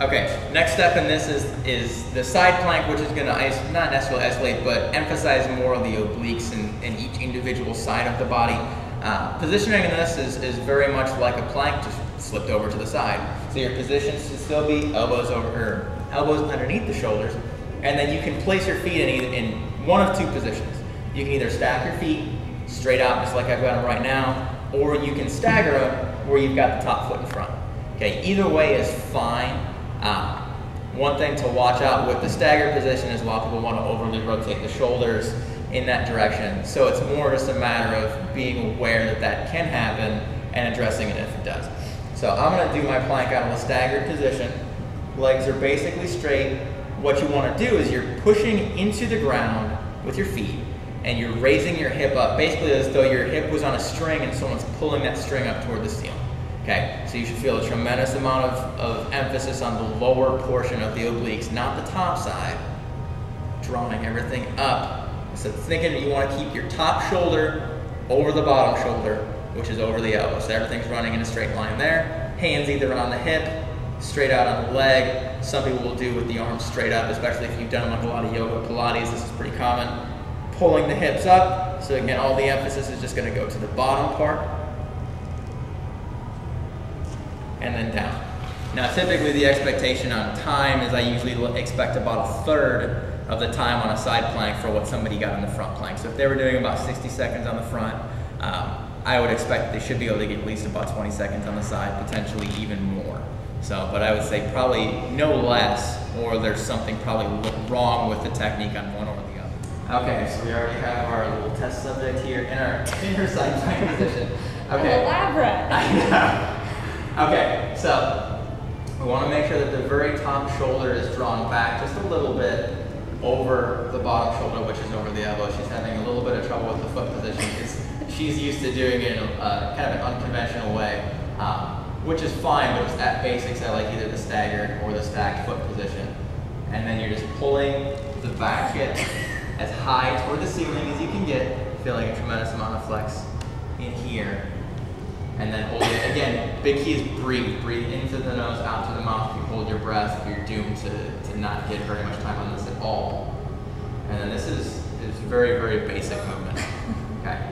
Okay, next step in this is the side plank, which is going to not necessarily isolate, but emphasize more of the obliques in each individual side of the body. Positioning in this is very much like a plank, just slipped over to the side. So your position should still be elbows underneath the shoulders, and then you can place your feet in one of two positions. You can either stack your feet straight out, just like I've got them right now, or you can stagger them where you've got the top foot in front. Okay, either way is fine. One thing to watch out with the stagger position is a lot of people want to overly rotate the shoulders in that direction. So it's more just a matter of being aware that that can happen and addressing it if it does. So I'm going to do my plank out of a staggered position. Legs are basically straight. What you want to do is you're pushing into the ground with your feet and you're raising your hip up, basically as though your hip was on a string and someone's pulling that string up toward the ceiling. Okay, so you should feel a tremendous amount of emphasis on the lower portion of the obliques, not the top side, drawing everything up. So thinking that you want to keep your top shoulder over the bottom shoulder, which is over the elbow. So everything's running in a straight line there. Hands either on the hip, straight out on the leg. Some people will do with the arms straight up, especially if you've done like a lot of yoga, Pilates, this is pretty common. Pulling the hips up, so again, all the emphasis is just going to go to the bottom part. And then down. Now typically the expectation on time is I usually expect about a third of the time on a side plank for what somebody got on the front plank. So if they were doing about 60 seconds on the front, I would expect they should be able to get at least about 20 seconds on the side, potentially even more. So, but I would say probably no less, or there's something probably wrong with the technique on one or the other. Okay, so we already have our little test subject here in our side plank position. Okay. Elaborate. I know. Okay, so we want to make sure that the very top shoulder is drawn back just a little bit over the bottom shoulder, which is over the elbow. She's having a little bit of trouble with the foot position because she's used to doing it in a kind of an unconventional way, which is fine, but it's at basics I like either the staggered or the stacked foot position. And then you're just pulling the back hip as high toward the ceiling as you can get, feeling a tremendous amount of flex in here. And then hold it. Again, big key is breathe. Breathe into the nose, out to the mouth. If you hold your breath, you're doomed to not get very much time on this at all. And then this is very, very basic movement. Okay.